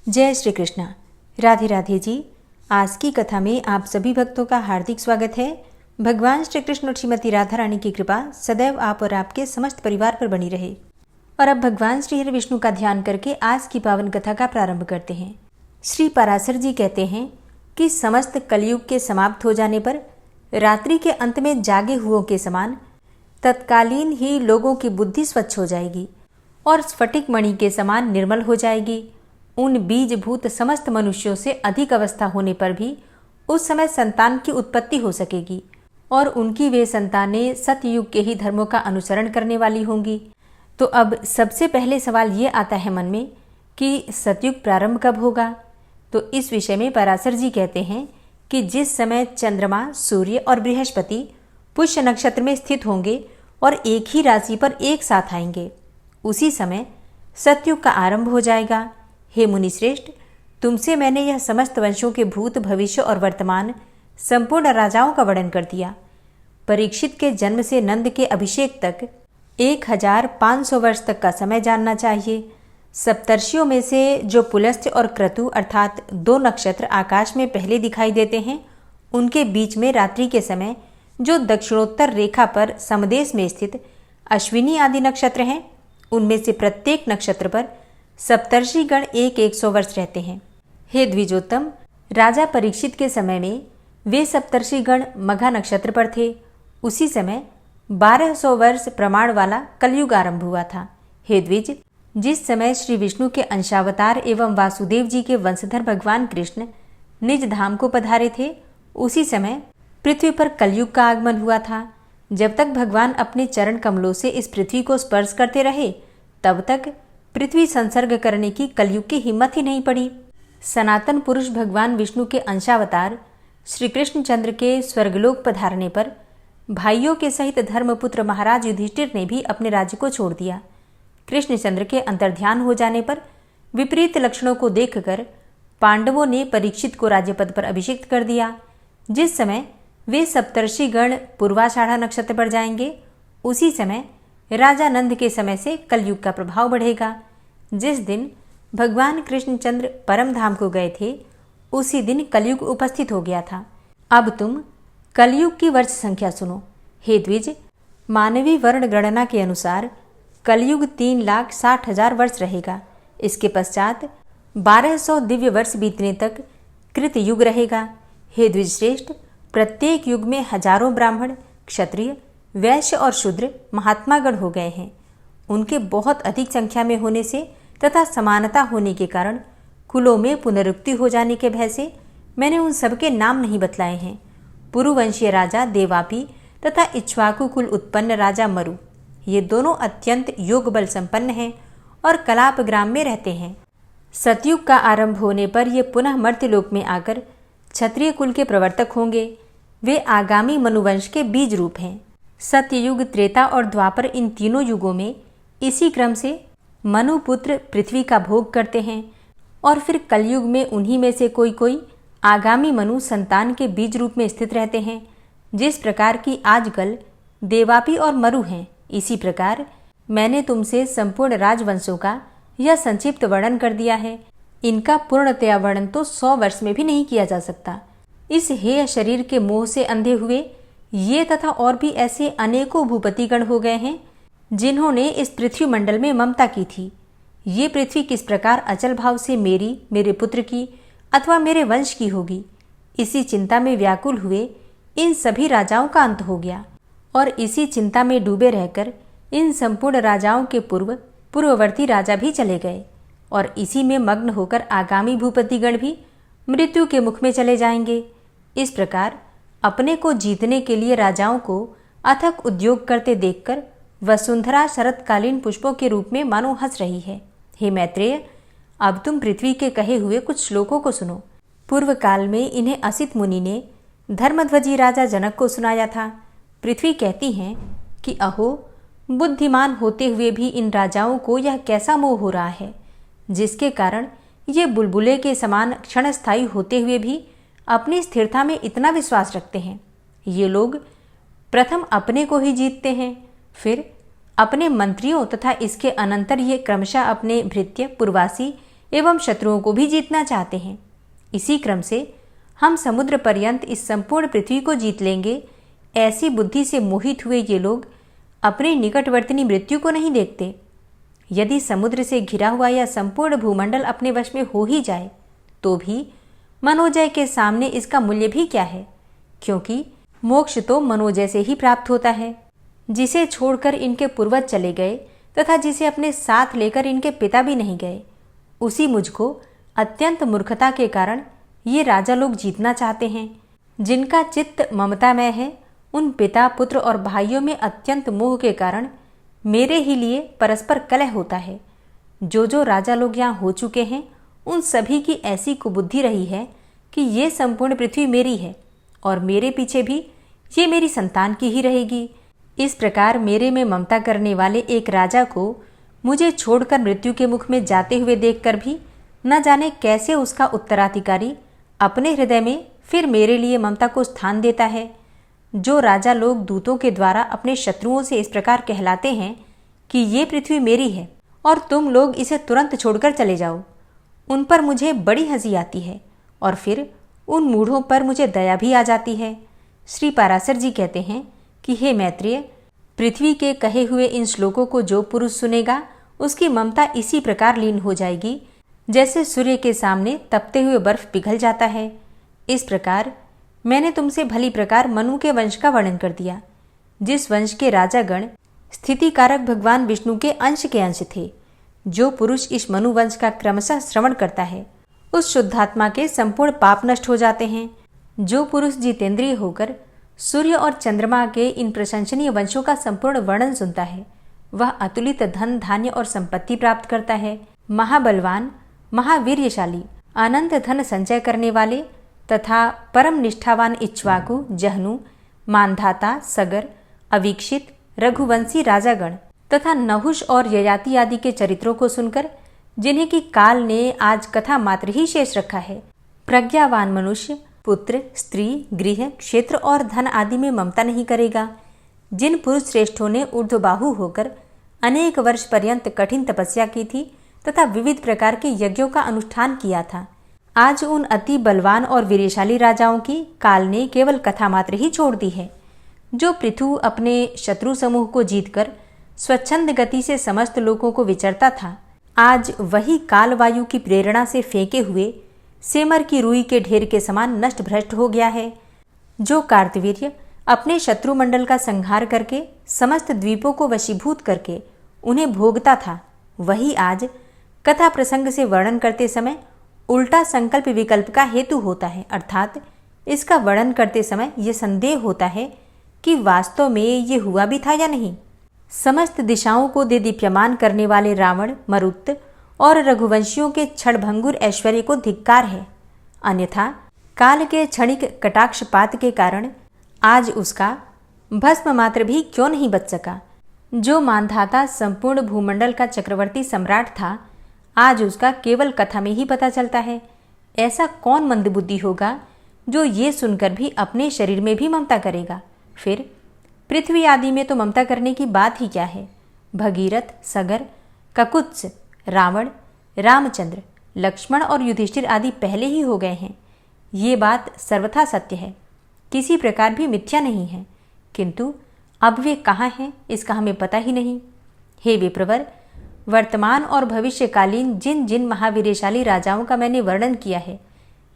जय श्री कृष्ण। राधे राधे जी। आज की कथा में आप सभी भक्तों का हार्दिक स्वागत है। भगवान श्री कृष्ण और श्रीमती राधा रानी की कृपा सदैव आप और आपके समस्त परिवार पर बनी रहे। और अब भगवान श्री हरि विष्णु का ध्यान करके आज की पावन कथा का प्रारंभ करते हैं। श्री पराशर जी कहते हैं कि समस्त कलयुग के समाप्त हो जाने पर रात्रि के अंत में जागे हुओं के समान तत्कालीन ही लोगों की बुद्धि स्वच्छ हो जाएगी और स्फटिक मणि के समान निर्मल हो जाएगी। उन बीजभूत समस्त मनुष्यों से अधिक अवस्था होने पर भी उस समय संतान की उत्पत्ति हो सकेगी और उनकी वे संतानें सतयुग के ही धर्मों का अनुसरण करने वाली होंगी। तो अब सबसे पहले सवाल ये आता है मन में कि सतयुग प्रारंभ कब होगा। तो इस विषय में पराशर जी कहते हैं कि जिस समय चंद्रमा, सूर्य और बृहस्पति पुष्य नक्षत्र में स्थित होंगे और एक ही राशि पर एक साथ आएंगे, उसी समय सतयुग का आरंभ हो जाएगा। हे मुनिश्रेष्ठ, तुमसे मैंने यह समस्त वंशों के भूत, भविष्य और वर्तमान संपूर्ण राजाओं का वर्णन कर दिया। परीक्षित के जन्म से नंद के अभिषेक तक 1500 वर्ष तक का समय जानना चाहिए। सप्तर्षियों में से जो पुलस्त्य और क्रतु अर्थात 2 नक्षत्र आकाश में पहले दिखाई देते हैं, उनके बीच में रात्रि के समय जो दक्षिणोत्तर रेखा पर समदेश में स्थित अश्विनी आदि नक्षत्र हैं, उनमें से प्रत्येक नक्षत्र पर सप्तर्षि गण 100 वर्ष रहते हैं। हे द्विजोत्तम, राजा परीक्षित के समय में वे सप्तर्षि गण मघा नक्षत्र पर थे। उसी समय 1200 वर्ष प्रमाण वाला कलयुग आरंभ हुआ था। हे द्विज, जिस समय श्री विष्णु के अंशावतार एवं वासुदेव जी के वंशधर भगवान कृष्ण निज धाम को पधारे थे, उसी समय पृथ्वी पर कलयुग का आगमन हुआ था। जब तक भगवान अपने चरण कमलों से इस पृथ्वी को स्पर्श करते रहे, तब तक पृथ्वी संसर्ग करने की कलयुग की हिम्मत ही नहीं पड़ी। सनातन पुरुष भगवान विष्णु के अंशावतार श्री कृष्णचंद्र के स्वर्गलोक पधारने पर भाइयों के सहित धर्मपुत्र महाराज युधिष्ठिर ने भी अपने राज्य को छोड़ दिया। कृष्णचंद्र के अंतर्ध्यान हो जाने पर विपरीत लक्षणों को देखकर पांडवों ने परीक्षित को राज्यपद पर अभिषिक्त कर दिया। जिस समय वे सप्तर्षि गण पूर्वाषाढ़ा नक्षत्र पर जाएंगे, उसी समय राजा नंद के समय से कलयुग का प्रभाव बढ़ेगा। जिस दिन भगवान कृष्णचंद्र परम धाम को गए थे, उसी दिन कलयुग उपस्थित हो गया था। अब तुम कलयुग की वर्ष संख्या सुनो। हे द्विज, मानवीय वर्ण गणना के अनुसार कलयुग 3,60,000 वर्ष रहेगा। इसके पश्चात 1200 दिव्य वर्ष बीतने तक कृत युग रहेगा। हे द्विज श्रेष्ठ, प्रत्येक युग में हजारों ब्राह्मण, क्षत्रिय, वैश्य और शूद्र महात्मागण हो गए हैं। उनके बहुत अधिक संख्या में होने से तथा समानता होने के कारण कुलों में पुनरुक्ति हो जाने के भय से मैंने उन सबके नाम नहीं बतलाए हैं। पुरुवंशीय राजा देवापी तथा इक्ष्वाकु कुल उत्पन्न राजा मरु, ये दोनों अत्यंत योग बल संपन्न हैं और कलाप ग्राम में रहते हैं। सतयुग का आरंभ होने पर ये पुनः मर्त्यलोक में आकर क्षत्रिय कुल के प्रवर्तक होंगे। वे आगामी मनुवंश के बीज रूप हैं। सत्ययुग, त्रेता और द्वापर, इन तीनों युगों में इसी क्रम से मनुपुत्र पृथ्वी का भोग करते हैं और फिर कलयुग में उन्हीं में से कोई कोई आगामी मनु संतान के बीज रूप में स्थित रहते हैं। जिस प्रकार की आजकल देवापी और मरु हैं, इसी प्रकार मैंने तुमसे संपूर्ण राजवंशों का यह संक्षिप्त वर्णन कर दिया है। इनका पूर्णतया वर्णन तो 100 वर्ष में भी नहीं किया जा सकता। इस हेय शरीर के मोह से अंधे हुए ये तथा और भी ऐसे अनेकों भूपतिगण हो गए हैं, जिन्होंने इस पृथ्वी मंडल में ममता की थी। ये पृथ्वी किस प्रकार अचल भाव से मेरी, मेरे पुत्र की अथवा मेरे वंश की होगी, इसी चिंता में व्याकुल हुए इन सभी राजाओं का अंत हो गया और इसी चिंता में डूबे रहकर इन संपूर्ण राजाओं के पूर्ववर्ती राजा भी चले गए और इसी में मग्न होकर आगामी भूपतिगण भी मृत्यु के मुख में चले जाएंगे। इस प्रकार अपने को जीतने के लिए राजाओं को अथक उद्योग करते देखकर वसुंधरा शरतकालीन पुष्पों के रूप में मानो हंस रही है। हे मैत्रेय, अब तुम पृथ्वी के कहे हुए कुछ श्लोकों को सुनो। पूर्व काल में इन्हें असित मुनि ने धर्मध्वजी राजा जनक को सुनाया था। पृथ्वी कहती हैं कि अहो, बुद्धिमान होते हुए भी इन राजाओं को यह कैसा मोह हो रहा है, जिसके कारण ये बुलबुले के समान क्षणस्थायी होते हुए भी अपनी स्थिरता में इतना विश्वास रखते हैं। ये लोग प्रथम अपने को ही जीतते हैं, फिर अपने मंत्रियों तथा इसके अनंतर ये क्रमशः अपने भृत्य, पुरवासी एवं शत्रुओं को भी जीतना चाहते हैं। इसी क्रम से हम समुद्र पर्यंत इस संपूर्ण पृथ्वी को जीत लेंगे, ऐसी बुद्धि से मोहित हुए ये लोग अपनी निकटवर्तिनी मृत्यु को नहीं देखते। यदि समुद्र से घिरा हुआ यह संपूर्ण भूमंडल अपने वश में हो ही जाए तो भी मनोजय के सामने इसका मूल्य भी क्या है, क्योंकि मोक्ष तो मनोजय से ही प्राप्त होता है। जिसे छोड़कर इनके पूर्वज चले गए तथा जिसे अपने साथ लेकर इनके पिता भी नहीं गए, उसी मुझको अत्यंत मूर्खता के कारण ये राजा लोग जीतना चाहते हैं। जिनका चित्त ममतामय है, उन पिता पुत्र और भाइयों में अत्यंत मोह के कारण मेरे ही लिए परस्पर कलह होता है। जो राजा लोग यहाँ हो चुके हैं, उन सभी की ऐसी कुबुद्धि रही है कि ये संपूर्ण पृथ्वी मेरी है और मेरे पीछे भी ये मेरी संतान की ही रहेगी। इस प्रकार मेरे में ममता करने वाले एक राजा को मुझे छोड़कर मृत्यु के मुख में जाते हुए देखकर भी न जाने कैसे उसका उत्तराधिकारी अपने हृदय में फिर मेरे लिए ममता को स्थान देता है। जो राजा लोग दूतों के द्वारा अपने शत्रुओं से इस प्रकार कहलाते हैं कि ये पृथ्वी मेरी है और तुम लोग इसे तुरंत छोड़कर चले जाओ, उन पर मुझे बड़ी हंसी आती है और फिर उन मूढ़ों पर मुझे दया भी आ जाती है। श्री पाराशर जी कहते हैं कि हे मैत्रेय, पृथ्वी के कहे हुए इन श्लोकों को जो पुरुष सुनेगा उसकी ममता इसी प्रकार लीन हो जाएगी जैसे सूर्य के सामने तपते हुए बर्फ पिघल जाता है। इस प्रकार मैंने तुमसे भली प्रकार मनु के वंश का वर्णन कर दिया, जिस वंश के राजागण स्थिति कारक भगवान विष्णु के अंश थे। जो पुरुष इस मनु वंश का क्रमशः श्रवण करता है, उस शुद्धात्मा के संपूर्ण पाप नष्ट हो जाते हैं। जो पुरुष जितेंद्रिय होकर सूर्य और चंद्रमा के इन प्रशंसनीय वंशों का संपूर्ण वर्णन सुनता है, वह अतुलित धन धान्य और संपत्ति प्राप्त करता है। महाबलवान, महावीर्यशाली, अनंत धन संचय करने वाले तथा परम निष्ठावान इक्ष्वाकु, जहनु, मानधाता, सगर, अवीक्षित, रघुवंशी राजागण तथा नहुष और ययाति आदि के चरित्रों को सुनकर, जिन्हें कि काल ने आज कथा मात्र ही शेष रखा है, प्रज्ञावान मनुष्य पुत्र, स्त्री, गृह, क्षेत्र और धन आदि में ममता नहीं करेगा। जिन पुरुष श्रेष्ठों ने ऊर्ध्वबाहु होकर अनेक वर्ष पर्यंत कठिन तपस्या की थी तथा विविध प्रकार के यज्ञों का अनुष्ठान किया था, आज उन अति बलवान और वीरशाली राजाओं की काल ने केवल कथा मात्र ही छोड़ दी है। जो पृथु अपने शत्रु समूह को जीतकर स्वच्छंद गति से समस्त लोगों को विचरता था, आज वही कालवायु की प्रेरणा से फेंके हुए सेमर की रुई के ढेर के समान नष्ट भ्रष्ट हो गया है। जो कार्तवीर्य अपने शत्रु मंडल का संहार करके समस्त द्वीपों को वशीभूत करके उन्हें भोगता था, वही आज कथा प्रसंग से वर्णन करते समय उल्टा संकल्प विकल्प का हेतु होता है। अर्थात इसका वर्णन करते समय यह संदेह होता है कि वास्तव में ये हुआ भी था या नहीं। समस्त दिशाओं को देदीप्यमान करने वाले रावण, मरुत और रघुवंशियों के क्षणभंगुर ऐश्वर्य को धिक्कार है। अन्यथा काल के क्षणिक कटाक्षपात के कारण आज उसका भस्म मात्र भी क्यों नहीं बच सका। जो मानधाता संपूर्ण भूमंडल का चक्रवर्ती सम्राट था, आज उसका केवल कथा में ही पता चलता है। ऐसा कौन मंदबुद्धि होगा जो ये सुनकर भी अपने शरीर में भी ममता करेगा। फिर पृथ्वी आदि में तो ममता करने की बात ही क्या है। भगीरथ, सगर, ककुत्स, रावण, रामचंद्र, लक्ष्मण और युधिष्ठिर आदि पहले ही हो गए हैं। ये बात सर्वथा सत्य है, किसी प्रकार भी मिथ्या नहीं है, किंतु अब वे कहाँ हैं इसका हमें पता ही नहीं। हे विप्रवर, वर्तमान और भविष्यकालीन जिन जिन महावीरशाली राजाओं का मैंने वर्णन किया है,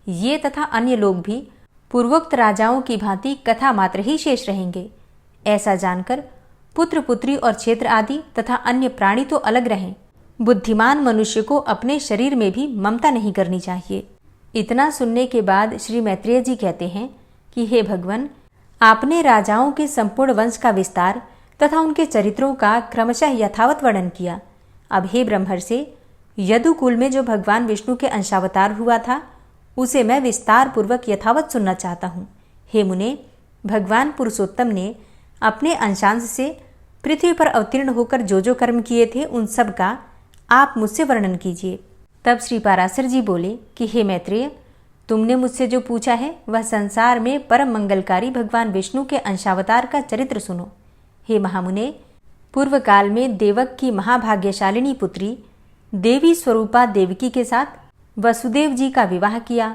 ये तथा अन्य लोग भी पूर्वोक्त राजाओं की भांति कथा मात्र ही शेष रहेंगे। ऐसा जानकर पुत्र पुत्री और क्षेत्र आदि तथा अन्य प्राणी तो अलग रहें, बुद्धिमान मनुष्य को अपने शरीर में भी ममता नहीं करनी चाहिए। इतना सुनने के बाद श्री मैत्रेय जी कहते हैं कि हे भगवान, आपने राजाओं के संपूर्ण वंश का विस्तार तथा उनके चरित्रों का क्रमशः यथावत वर्णन किया। अब हे ब्रह्मर्षि, यदुकुल में जो भगवान विष्णु के अंशावतार हुआ था, उसे मैं विस्तार पूर्वक यथावत सुनना चाहता हूँ। हे मुने, भगवान पुरुषोत्तम ने अपने अंशांश से पृथ्वी पर अवतीर्ण होकर जो जो कर्म किए थे, उन सब का आप मुझसे वर्णन कीजिए। तब श्री पाराशर जी बोले कि हे मैत्रेय, तुमने मुझसे जो पूछा है वह संसार में परम मंगलकारी भगवान विष्णु के अंशावतार का चरित्र सुनो। हे महामुने, पूर्व काल में देवक की महाभाग्यशालिनी पुत्री देवी स्वरूपा देवकी के साथ वसुदेव जी का विवाह किया।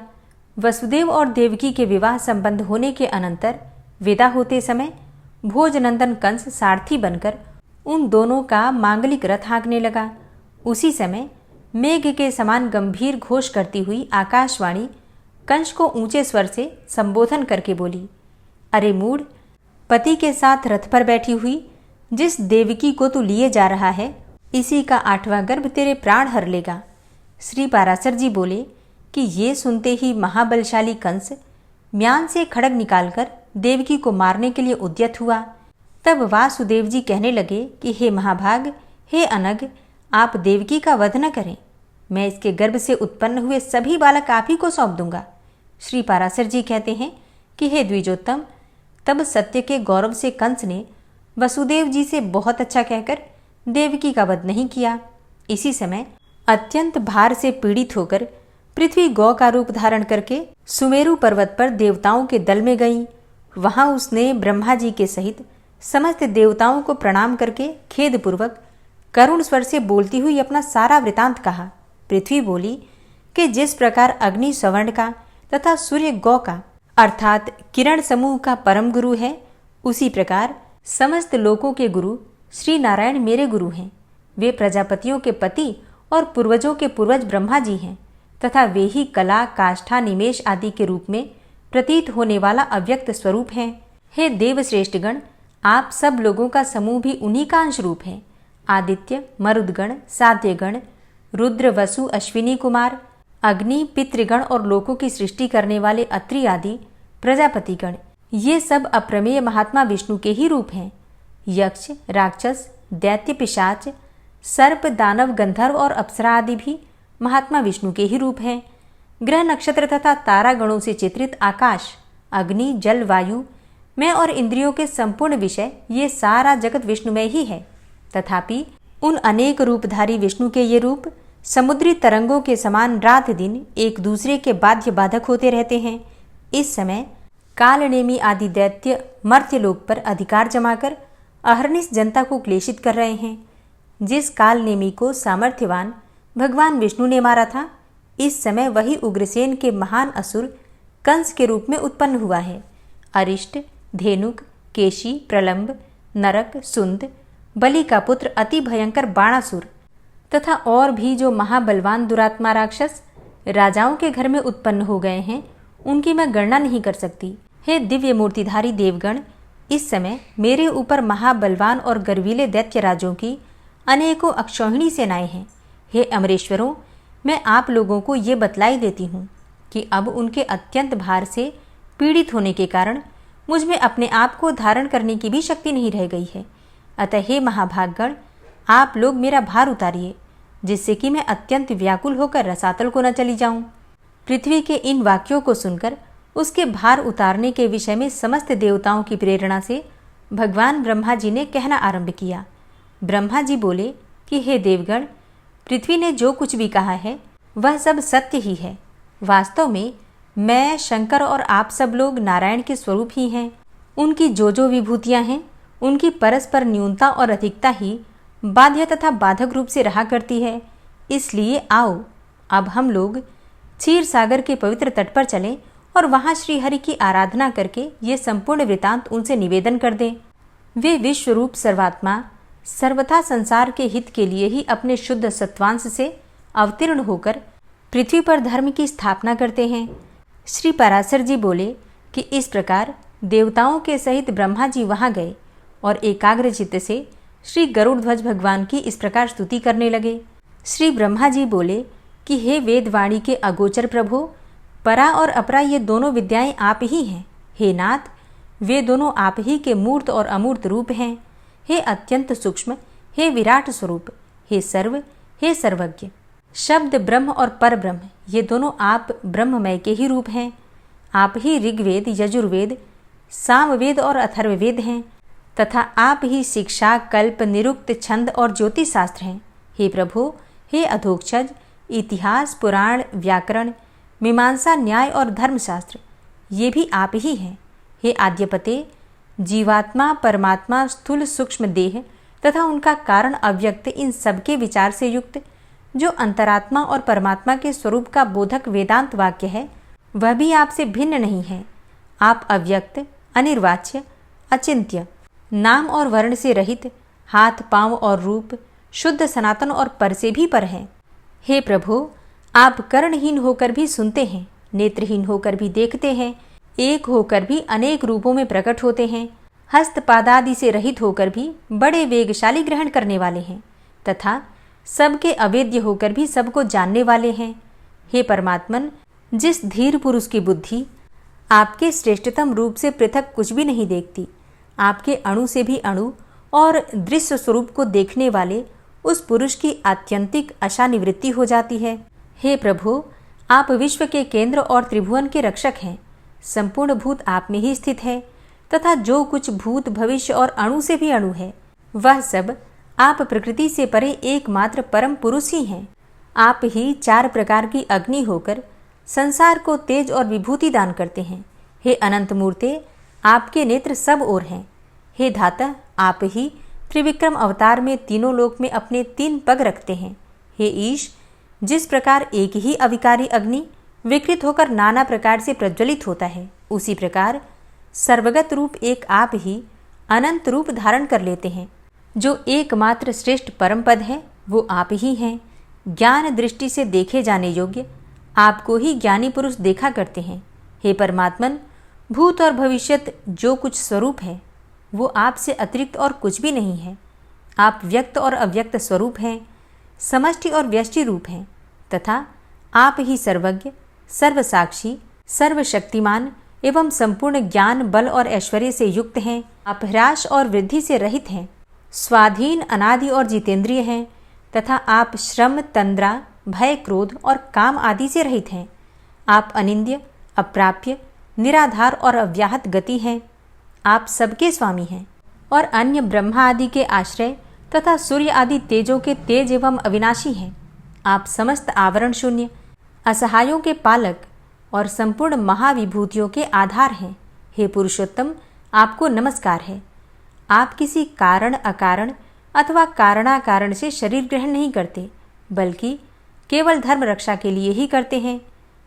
वसुदेव और देवकी के विवाह संबंध होने के अनंतर विदा होते समय भोजनंदन कंस सारथी बनकर उन दोनों का मांगलिक रथ हाँकने लगा। उसी समय मेघ के समान गंभीर घोष करती हुई आकाशवाणी कंस को ऊंचे स्वर से संबोधन करके बोली, अरे मूढ़, पति के साथ रथ पर बैठी हुई जिस देवकी को तू लिए जा रहा है, इसी का 8वां गर्भ तेरे प्राण हर लेगा। श्री पाराशर जी बोले कि ये सुनते ही महाबलशाली कंस म्यान से खड्ग निकालकर देवकी को मारने के लिए उद्यत हुआ। तब वासुदेव जी कहने लगे कि हे महाभाग, हे अनग, आप देवकी का वध न करें, मैं इसके गर्भ से उत्पन्न हुए सभी बालक आप ही को सौंप दूंगा। श्री पाराशर जी कहते हैं कि हे द्विजोत्तम, तब सत्य के गौरव से कंस ने वसुदेव जी से बहुत अच्छा कहकर देवकी का वध नहीं किया। इसी समय अत्यंत भार से पीड़ित होकर पृथ्वी गौ का रूप धारण करके सुमेरु पर्वत पर देवताओं के दल में गई। वहां उसने ब्रह्मा जी के सहित समस्त देवताओं को प्रणाम करके खेदपूर्वक करुण स्वर से बोलती हुई अपना सारा वृतांत कहा। पृथ्वी बोली कि जिस प्रकार अग्नि सवर्ण का तथा सूर्य गौ का अर्थात किरण समूह का परम गुरु है, उसी प्रकार समस्त लोकों के गुरु श्री नारायण मेरे गुरु हैं। वे प्रजापतियों के पति और पूर्वजों के पूर्वज ब्रह्मा जी हैं तथा वे ही कला, काष्ठा, निमेष आदि के रूप में प्रतीत होने वाला अव्यक्त स्वरूप हैं। हे देवश्रेष्ठगण, आप सब लोगों का समूह भी उन्हीं का अंश रूप है। आदित्य, मरुदगण, साध्यगण, रुद्र, वसु, अश्विनी कुमार, अग्नि, पितृगण और लोकों की सृष्टि करने वाले अत्रि आदि प्रजापतिगण, ये सब अप्रमेय महात्मा विष्णु के ही रूप हैं। यक्ष, राक्षस, दैत्य, पिशाच, सर्प, दानव, गंधर्व और अप्सरा आदि भी महात्मा विष्णु के ही रूप हैं। ग्रह, नक्षत्र तथा तारागणों से चित्रित आकाश, अग्नि, जल, वायु, मैं और इंद्रियों के संपूर्ण विषय, ये सारा जगत विष्णुमय ही है। तथापि उन अनेक रूपधारी विष्णु के ये रूप समुद्री तरंगों के समान रात दिन एक दूसरे के बाध्य बाधक होते रहते हैं। इस समय कालनेमी आदि दैत्य मर्त्यलोक पर अधिकार जमाकर अहर्निश जनता को क्लेशित कर रहे हैं। जिस कालनेमी को सामर्थ्यवान भगवान विष्णु ने मारा था, इस समय वही उग्रसेन के महान असुर कंस के रूप में उत्पन्न हुआ है। अरिष्ट, धेनुक, केशी, प्रलंब, नरक, सुंद, बलि का पुत्र अति भयंकर बाणासुर तथा और भी जो महाबलवान दुरात्मा राक्षस राजाओं के घर में उत्पन्न हो गए हैं, उनकी मैं गणना नहीं कर सकती। हे दिव्य मूर्तिधारी देवगण, इस समय मेरे ऊपर महाबलवान और गर्वीले दैत्य राजों की अनेकों अक्षौहिणी सेनाएं हैं। हे अमरेश्वरों, मैं आप लोगों को ये बतलाई देती हूँ कि अब उनके अत्यंत भार से पीड़ित होने के कारण मुझ में अपने आप को धारण करने की भी शक्ति नहीं रह गई है। अतः हे महाभागगण, आप लोग मेरा भार उतारिए, जिससे कि मैं अत्यंत व्याकुल होकर रसातल को न चली जाऊं। पृथ्वी के इन वाक्यों को सुनकर उसके भार उतारने के विषय में समस्त देवताओं की प्रेरणा से भगवान ब्रह्मा जी ने कहना आरंभ किया। ब्रह्मा जी बोले कि हे देवगण, पृथ्वी ने जो कुछ भी कहा है वह सब सत्य ही है। वास्तव में मैं, शंकर और आप सब लोग नारायण के स्वरूप ही हैं। उनकी जो विभूतियाँ हैं, उनकी परस्पर न्यूनता और अधिकता ही बाध्य तथा बाधक रूप से रहा करती है। इसलिए आओ, अब हम लोग क्षीर सागर के पवित्र तट पर चलें और वहाँ श्रीहरि की आराधना करके ये संपूर्ण वृतांत उनसे निवेदन कर दें। वे विश्वरूप सर्वात्मा सर्वथा संसार के हित के लिए ही अपने शुद्ध सत्वांश से अवतीर्ण होकर पृथ्वी पर धर्म की स्थापना करते हैं। श्री पराशर जी बोले कि इस प्रकार देवताओं के सहित ब्रह्मा जी वहाँ गए और एकाग्र चित्त से श्री गरुड़ध्वज भगवान की इस प्रकार स्तुति करने लगे। श्री ब्रह्मा जी बोले कि हे वेदवाणी के अगोचर प्रभो, परा और अपरा ये दोनों विद्याएं आप ही हैं। हे नाथ, वे दोनों आप ही के मूर्त और अमूर्त रूप हैं। हे अत्यंत सूक्ष्म, हे विराट स्वरूप, हे सर्व, हे सर्वज्ञ। शब्द ब्रह्म और पर ब्रह्म, ये दोनों आप ब्रह्ममय के ही रूप हैं। आप ही ऋग्वेद, यजुर्वेद, सामवेद और अथर्ववेद हैं तथा आप ही शिक्षा, कल्प, निरुक्त, छंद और ज्योतिष शास्त्र हैं। हे प्रभु, हे अधोक्षज, इतिहास, पुराण, व्याकरण, मीमांसा, न्याय और धर्मशास्त्र, ये भी आप ही हैं। हे आद्यपते, जीवात्मा, परमात्मा, स्थूल सूक्ष्म देह तथा उनका कारण अव्यक्त, इन सबके विचार से युक्त जो अंतरात्मा और परमात्मा के स्वरूप का बोधक वेदांत वाक्य है, वह भी आपसे भिन्न नहीं है। आप अव्यक्त, अनिर्वाच्य, अचिंत्य, नाम और वर्ण से रहित, हाथ पांव और रूप, शुद्ध सनातन और पर से भी पर हैं। हे प्रभु, आप कर्णहीन होकर भी सुनते हैं, नेत्रहीन होकर भी देखते हैं, एक होकर भी अनेक रूपों में प्रकट होते हैं, हस्त पादादि से रहित होकर भी बड़े वेगशाली ग्रहण करने वाले हैं, तथा सबके अवेद्य होकर भी सबको जानने वाले हैं। हे परमात्मन, जिस धीर पुरुष की बुद्धि आपके श्रेष्ठतम रूप से पृथक कुछ भी नहीं देखती, आपके अणु से भी अणु और दृश्य स्वरूप को देखने वाले उस पुरुष की आत्यंतिक आशा निवृत्ति हो जाती है। हे प्रभु, आप विश्व के केंद्र और त्रिभुवन के रक्षक हैं। संपूर्ण भूत आप में ही स्थित है, तथा जो कुछ भूत भविष्य और अणु से भी अणु है, वह सब आप प्रकृति से परे एकमात्र परम पुरुष ही हैं। आप ही 4 प्रकार की अग्नि होकर संसार को तेज और विभूति दान करते हैं। हे अनंत मूर्ते, आपके नेत्र सब ओर हैं। हे धाता, आप ही त्रिविक्रम अवतार में तीनों लोक में अपने 3 पग रखते हैं। हे ईश, जिस प्रकार एक ही अविकारी अग्नि विकृत होकर नाना प्रकार से प्रज्वलित होता है, उसी प्रकार सर्वगत रूप एक आप ही अनंत रूप धारण कर लेते हैं। जो एकमात्र श्रेष्ठ परम पद है, वो आप ही हैं। ज्ञान दृष्टि से देखे जाने योग्य आपको ही ज्ञानी पुरुष देखा करते हैं। हे परमात्मन, भूत और भविष्यत जो कुछ स्वरूप है, वो आपसे अतिरिक्त और कुछ भी नहीं है। आप व्यक्त और अव्यक्त स्वरूप हैं, समष्टि और व्यष्टि रूप हैं, तथा आप ही सर्वज्ञ, सर्वसाक्षी, सर्वशक्तिमान एवं संपूर्ण ज्ञान, बल और ऐश्वर्य से युक्त हैं। आप ह्रास और वृद्धि से रहित हैं, स्वाधीन, अनादि और जितेंद्रिय हैं, तथा आप श्रम, तंद्रा, भय, क्रोध और काम आदि से रहित हैं। आप अनिंद्य, अप्राप्य, निराधार और अव्याहत गति हैं। आप सबके स्वामी हैं और अन्य ब्रह्मा आदि के आश्रय तथा सूर्य आदि तेजों के तेज एवं अविनाशी हैं। आप समस्त आवरण शून्य, असहायों के पालक और संपूर्ण महाविभूतियों के आधार हैं। हे पुरुषोत्तम, आपको नमस्कार है। आप किसी कारण, अकारण अथवा कारणाकारण से शरीर ग्रहण नहीं करते, बल्कि केवल धर्म रक्षा के लिए ही करते हैं।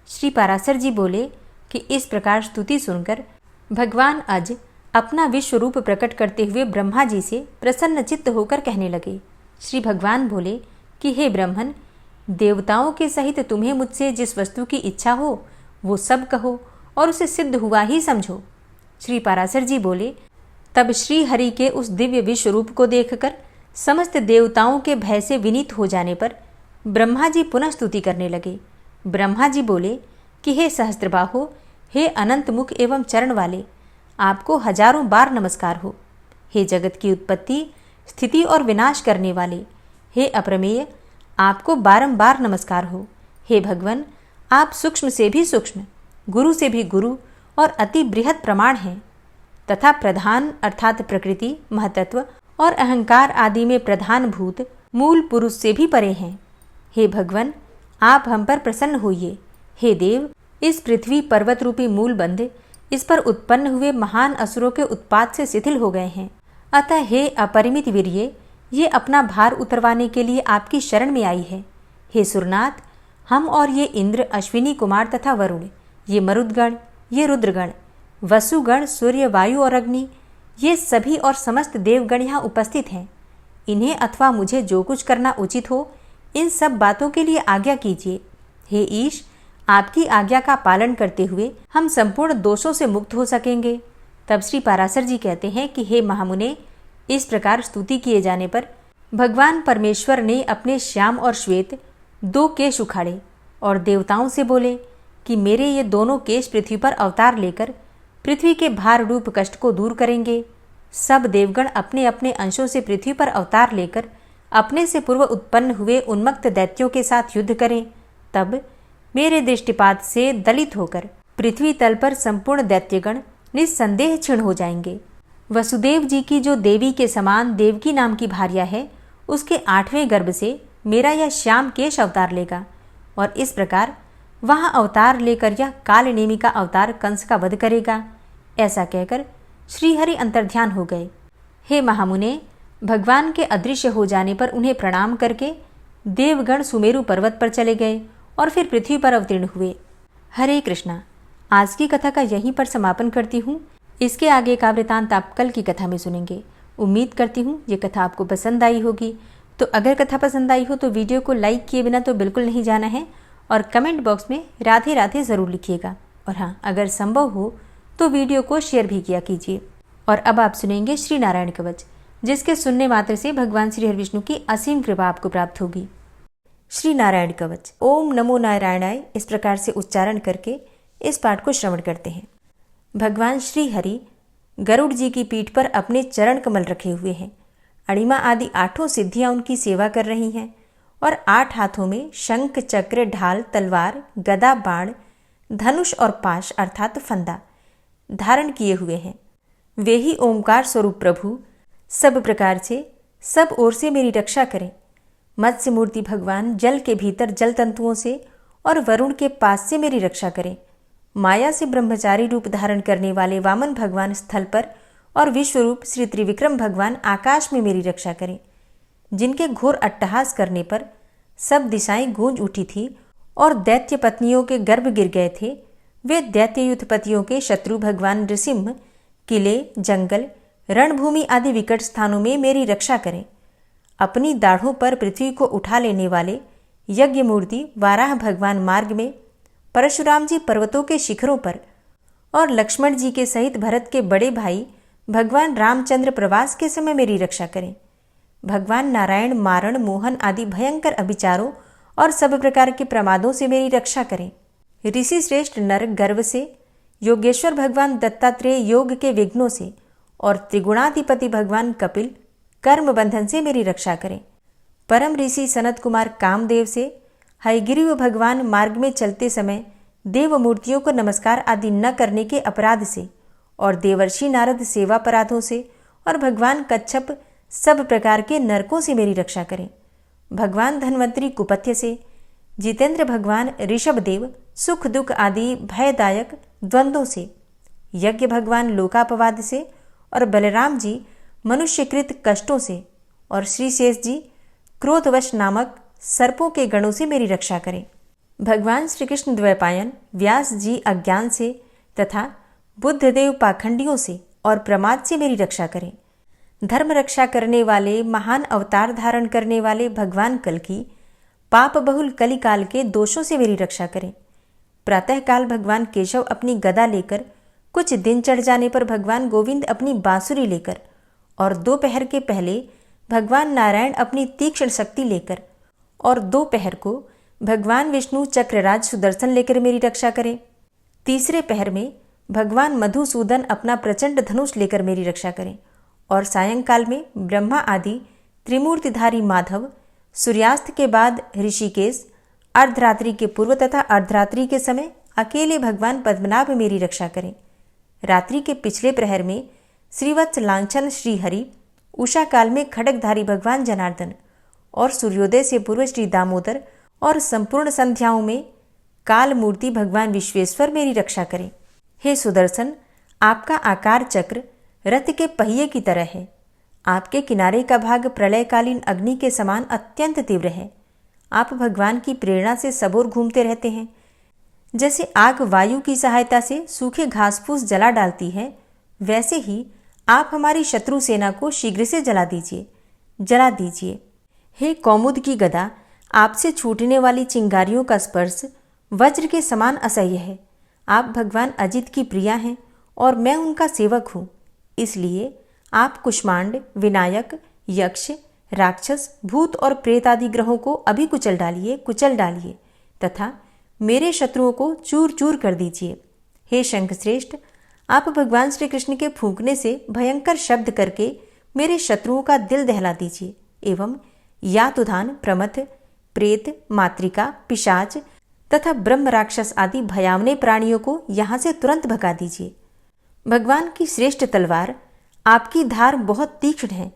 श्री पाराशर जी बोले कि इस प्रकार स्तुति सुनकर भगवान अज अपना विश्व रूप प्रकट करते हुए ब्रह्मा जी से प्रसन्न चित्त होकर कहने लगे। श्री भगवान बोले कि हे ब्रह्मन, देवताओं के सहित तुम्हें मुझसे जिस वस्तु की इच्छा हो वो सब कहो और उसे सिद्ध हुआ ही समझो। श्री पाराशर जी बोले, तब श्री हरि के उस दिव्य विश्व रूप को देखकर समस्त देवताओं के भय से विनीत हो जाने पर ब्रह्मा जी पुनः स्तुति करने लगे। ब्रह्मा जी बोले कि हे सहस्त्रबाहो, हे अनंत मुख एवं चरण वाले, आपको हजारों बार नमस्कार हो। हे जगत की उत्पत्ति, स्थिति और विनाश करने वाले, हे अप्रमेय, आपको बारंबार नमस्कार हो। हे भगवन, आप सूक्ष्म से भी सूक्ष्म, गुरु से भी गुरु और अति बृहद प्रमाण हैं, तथा प्रधान अर्थात प्रकृति, महतत्व और अहंकार आदि में प्रधान भूत मूल पुरुष से भी परे हैं। हे भगवन, आप हम पर प्रसन्न होइए। हे देव, इस पृथ्वी पर्वत रूपी मूल बंध इस पर उत्पन्न हुए महान असुरों के उत्पात से शिथिल हो गए हैं। अतः हे अपरिमित वीर्ये, ये अपना भार उतरवाने के लिए आपकी शरण में आई है। हे सुरनाथ, हम और ये इंद्र, अश्विनी कुमार तथा वरुण, ये मरुदगण, ये रुद्रगण, वसुगण, सूर्य, वायु और अग्नि, ये सभी और समस्त देवगण यहाँ उपस्थित हैं। इन्हें अथवा मुझे जो कुछ करना उचित हो, इन सब बातों के लिए आज्ञा कीजिए। हे ईश, आपकी आज्ञा का पालन करते हुए हम संपूर्ण दोषों से मुक्त हो सकेंगे। तब श्री पाराशर जी कहते हैं कि हे महामुने, इस प्रकार स्तुति किए जाने पर भगवान परमेश्वर ने अपने श्याम और श्वेत 2 केश उखाड़े और देवताओं से बोले कि मेरे ये दोनों केश पृथ्वी पर अवतार लेकर पृथ्वी के भार रूप कष्ट को दूर करेंगे। सब देवगण अपने अपने अंशों से पृथ्वी पर अवतार लेकर अपने से पूर्व उत्पन्न हुए उन्मत्त दैत्यों के साथ युद्ध करें। तब मेरे दृष्टिपात से दलित होकर पृथ्वी तल पर संपूर्ण दैत्यगण निस्संदेह क्षीण हो जाएंगे। वसुदेव जी की जो देवी के समान देवकी नाम की भार्या है, उसके 8वें गर्भ से मेरा यह श्याम केश अवतार लेगा और इस प्रकार वहां अवतार लेकर यह कालनेमी का अवतार कंस का वध करेगा। ऐसा कहकर श्रीहरि अंतर्ध्यान हो गए। हे महामुने, भगवान के अदृश्य हो जाने पर उन्हें प्रणाम करके देवगण सुमेरु पर्वत पर चले गए और फिर पृथ्वी पर अवतीर्ण हुए। हरे कृष्णा। आज की कथा का यहीं पर समापन करती हूँ। इसके आगे का वृतांत आप कल की कथा में सुनेंगे। उम्मीद करती हूँ ये कथा आपको पसंद आई होगी। तो अगर कथा पसंद आई हो तो वीडियो को लाइक किए बिना तो बिल्कुल नहीं जाना है और कमेंट बॉक्स में राधे राधे ज़रूर लिखिएगा। और हाँ, अगर संभव हो तो वीडियो को शेयर भी किया कीजिए। और अब आप सुनेंगे श्री नारायण कवच, जिसके सुनने मात्र से भगवान श्री हरिविष्णु की असीम कृपा आपको प्राप्त होगी। श्री नारायण कवच। ओम नमो नारायणाय इस प्रकार से उच्चारण करके इस पाठ को श्रवण करते हैं। भगवान श्री हरि गरुड़ जी की पीठ पर अपने चरण कमल रखे हुए हैं। अणिमा आदि 8 सिद्धियां उनकी सेवा कर रही हैं और 8 हाथों में शंख, चक्र, ढाल, तलवार, गदा, बाण, धनुष और पाश अर्थात फंदा धारण किए हुए हैं। वे ही ओंकार स्वरूप प्रभु सब प्रकार से सब ओर से मेरी रक्षा करें। मत्स्य मूर्ति भगवान जल के भीतर जल तंतुओं से और वरुण के पास से मेरी रक्षा करें। माया से ब्रह्मचारी रूप धारण करने वाले वामन भगवान स्थल पर और विश्वरूप श्री त्रिविक्रम भगवान आकाश में मेरी रक्षा करें। जिनके घोर अट्टहास करने पर सब दिशाएं गूंज उठी थी और दैत्य पत्नियों के गर्भ गिर गए थे, वे दैत्ययुत पतियों के शत्रु भगवान नृसिंह किले, जंगल, रणभूमि आदि विकट स्थानों में मेरी रक्षा करें। अपनी दाढ़ों पर पृथ्वी को उठा लेने वाले यज्ञ मूर्ति वाराह भगवान मार्ग में, परशुराम जी पर्वतों के शिखरों पर और लक्ष्मण जी के सहित भरत के बड़े भाई भगवान रामचंद्र प्रवास के समय मेरी रक्षा करें। भगवान नारायण मारण, मोहन आदि भयंकर अभिचारों और सब प्रकार के प्रमादों से मेरी रक्षा करें। ऋषि श्रेष्ठ नर गर्व से, योगेश्वर भगवान दत्तात्रेय योग के विघ्नों से और त्रिगुणाधिपति भगवान कपिल कर्म बंधन से मेरी रक्षा करें। परम ऋषि सनत कुमार कामदेव से, हयग्रीव भगवान मार्ग में चलते समय देव मूर्तियों को नमस्कार आदि न करने के अपराध से और देवर्षि नारद सेवा अपराधों से और भगवान कच्छप सब प्रकार के नरकों से मेरी रक्षा करें। भगवान धन्वंतरी कुपथ्य से, जितेंद्र भगवान ऋषभदेव सुख दुख आदि भयदायक द्वंद्वों से, यज्ञ भगवान लोकापवाद से और बलराम जी मनुष्यकृत कष्टों से और श्री शेष जी क्रोधवश नामक सर्पों के गणों से मेरी रक्षा करें। भगवान श्री कृष्ण द्वैपायन व्यास जी अज्ञान से तथा बुद्धदेव पाखंडियों से और प्रमाद से मेरी रक्षा करें। धर्म रक्षा करने वाले महान अवतार धारण करने वाले भगवान कल्कि पाप बहुल कलिकाल के दोषों से मेरी रक्षा करें। प्रातःकाल भगवान केशव अपनी गदा लेकर, कुछ दिन चढ़ जाने पर भगवान गोविंद अपनी बांसुरी लेकर और दोपहर के पहले भगवान नारायण अपनी तीक्ष्ण शक्ति लेकर और दोपहर को भगवान विष्णु चक्रराज सुदर्शन लेकर मेरी रक्षा करें। तीसरे पहर में भगवान मधुसूदन अपना प्रचंड धनुष लेकर मेरी रक्षा करें और सायंकाल में ब्रह्मा आदि त्रिमूर्तिधारी माधव, सूर्यास्त के बाद ऋषिकेश, अर्धरात्रि के पूर्व तथा अर्धरात्रि के समय अकेले भगवान पद्मनाभ मेरी रक्षा करें। रात्रि के पिछले प्रहर में श्रीवत्स लांछन श्रीहरि, उषा काल में खड्गधारी भगवान जनार्दन और सूर्योदय से पूर्व श्री दामोदर और संपूर्ण संध्याओं में काल मूर्ति भगवान विश्वेश्वर मेरी रक्षा करें। हे सुदर्शन, आपका आकार चक्र रथ के पहिए की तरह है। आपके किनारे का भाग प्रलयकालीन अग्नि के समान अत्यंत तीव्र है। आप भगवान की प्रेरणा से सबोर घूमते रहते हैं। जैसे आग वायु की सहायता से सूखे घास फूस जला डालती है, वैसे ही आप हमारी शत्रु सेना को शीघ्र से जला दीजिए। हे कौमुद की गदा, आपसे छूटने वाली चिंगारियों का स्पर्श वज्र के समान असह्य है। आप भगवान अजित की प्रिया हैं और मैं उनका सेवक हूँ। इसलिए आप कुष्मांड, विनायक, यक्ष, राक्षस, भूत और प्रेत आदि ग्रहों को अभी कुचल डालिए तथा मेरे शत्रुओं को चूर चूर कर दीजिए। हे शंखश्रेष्ठ, आप भगवान श्री कृष्ण के फूंकने से भयंकर शब्द करके मेरे शत्रुओं का दिल दहला दीजिए एवं यातुधान, प्रमथ, प्रेत, मातृका, पिशाच तथा ब्रह्म राक्षस आदि भयावने प्राणियों को यहाँ से तुरंत भगा दीजिए। भगवान की श्रेष्ठ तलवार, आपकी धार बहुत तीक्ष्ण है।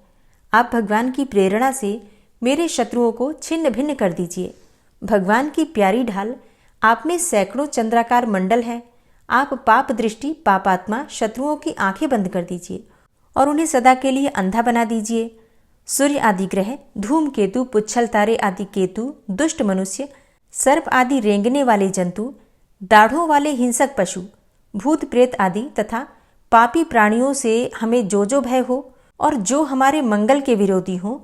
आप भगवान की प्रेरणा से मेरे शत्रुओं को छिन्न भिन्न कर दीजिए। भगवान की प्यारी ढाल, आप में सैकड़ों चंद्राकार मंडल है। आप पाप दृष्टि पापात्मा शत्रुओं की आंखें बंद कर दीजिए और उन्हें सदा के लिए अंधा बना दीजिए। सूर्य आदि ग्रह, धूमकेतु, पुच्छल तारे आदि केतु, दुष्ट मनुष्य, सर्प आदि रेंगने वाले जंतु, दाढ़ों वाले हिंसक पशु, भूत प्रेत आदि तथा पापी प्राणियों से हमें जो भय हो और जो हमारे मंगल के विरोधी हों,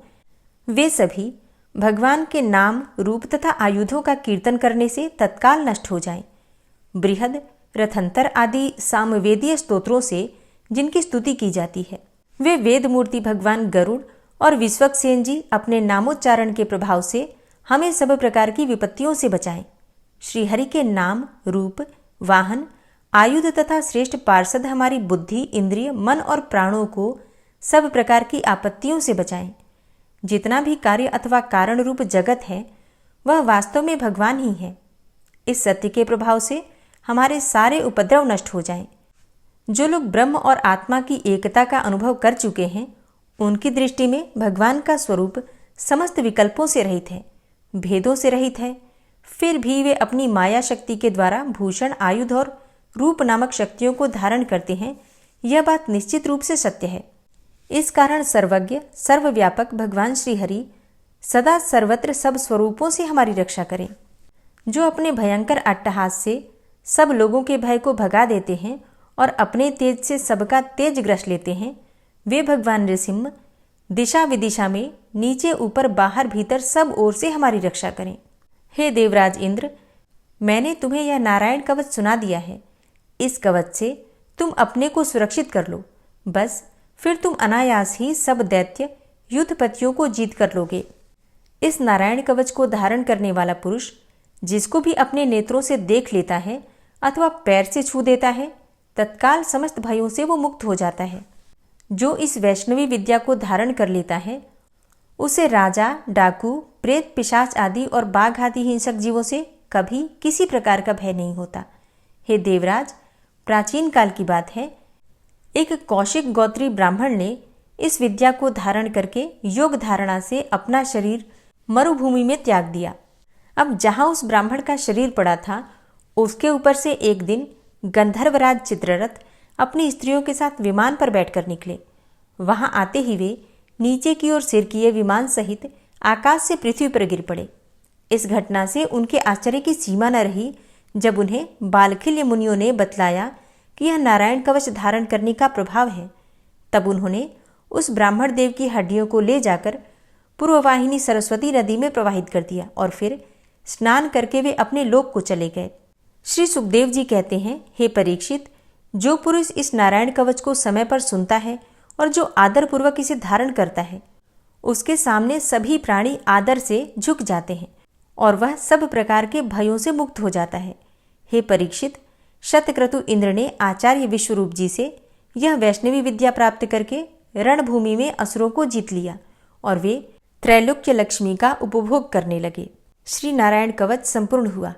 वे सभी भगवान के नाम, रूप तथा आयुधों का कीर्तन करने से तत्काल नष्ट हो जाएं। बृहद, रथंतर आदि सामवेदीय स्तोत्रों से जिनकी स्तुति की जाती है, वे वेद मूर्ति भगवान गरुड़ और विश्वक्सेन जी अपने नामोच्चारण के प्रभाव से हमें सब प्रकार की विपत्तियों से बचाएं। श्रीहरि के नाम, रूप, वाहन, आयुध तथा श्रेष्ठ पार्षद हमारी बुद्धि, इंद्रिय, मन और प्राणों को सब प्रकार की आपत्तियों से बचाएं। जितना भी कार्य अथवा कारण रूप जगत है वह वास्तव में भगवान ही है। इस सत्य के प्रभाव से हमारे सारे उपद्रव नष्ट हो जाएं। जो लोग ब्रह्म और आत्मा की एकता का अनुभव कर चुके हैं, उनकी दृष्टि में भगवान का स्वरूप समस्त विकल्पों से रहित है, भेदों से रहित है। फिर भी वे अपनी माया शक्ति के द्वारा भूषण, आयुध और रूप नामक शक्तियों को धारण करते हैं। यह बात निश्चित रूप से सत्य है। इस कारण सर्वज्ञ, सर्वव्यापक भगवान श्रीहरि सदा सर्वत्र सब स्वरूपों से हमारी रक्षा करें। जो अपने भयंकर अट्टहास से सब लोगों के भय को भगा देते हैं और अपने तेज से सबका तेज ग्रस लेते हैं, वे भगवान नृसिंह दिशा विदिशा में, नीचे ऊपर बाहर भीतर सब ओर से हमारी रक्षा करें। हे देवराज इंद्र, मैंने तुम्हें यह नारायण कवच सुना दिया है। इस कवच से तुम अपने को सुरक्षित कर लो। बस फिर तुम अनायास ही सब दैत्य युद्धपतियों को जीत कर लोगे। इस नारायण कवच को धारण करने वाला पुरुष जिसको भी अपने नेत्रों से देख लेता है अथवा पैर से छू देता है, तत्काल समस्त भयों से वो मुक्त हो जाता है। जो इस वैष्णवी विद्या को धारण कर लेता है, उसे राजा, डाकू, प्रेत, पिशाच आदि और बाघ आदि हिंसक जीवों से कभी किसी प्रकार का भय नहीं होता। हे देवराज, प्राचीन काल की बात है, एक कौशिक गोत्री ब्राह्मण ने इस विद्या को धारण करके योग धारणा से अपना शरीर मरुभूमि में त्याग दिया। अब जहां उस ब्राह्मण का शरीर पड़ा था, उसके ऊपर से एक दिन गंधर्वराज चित्ररथ अपनी स्त्रियों के साथ विमान पर बैठकर निकले। वहां आते ही वे नीचे की ओर सिरकिए विमान सहित आकाश से पृथ्वी पर गिर पड़े। इस घटना से उनके आश्चर्य की सीमा न रही जब उन्हें बालखिल्य मुनियों ने बतलाया कि यह नारायण कवच धारण करने का प्रभाव है। तब उन्होंने उस ब्राह्मण देव की हड्डियों को ले जाकर पूर्ववाहिनी सरस्वती नदी में प्रवाहित कर दिया और फिर स्नान करके वे अपने लोक को चले गए। श्री सुखदेव जी कहते हैं, हे परीक्षित, जो पुरुष इस नारायण कवच को समय पर सुनता है और जो आदर पूर्वक इसे धारण करता है, उसके सामने सभी प्राणी आदर से झुक जाते हैं और वह सब प्रकार के भयों से मुक्त हो जाता है। हे परीक्षित, शतक्रतु इंद्र ने आचार्य विश्वरूप जी से यह वैष्णवी विद्या प्राप्त करके रणभूमि में असुरों को जीत लिया और वे त्रैलोक्य लक्ष्मी का उपभोग करने लगे। श्री नारायण कवच संपूर्ण हुआ।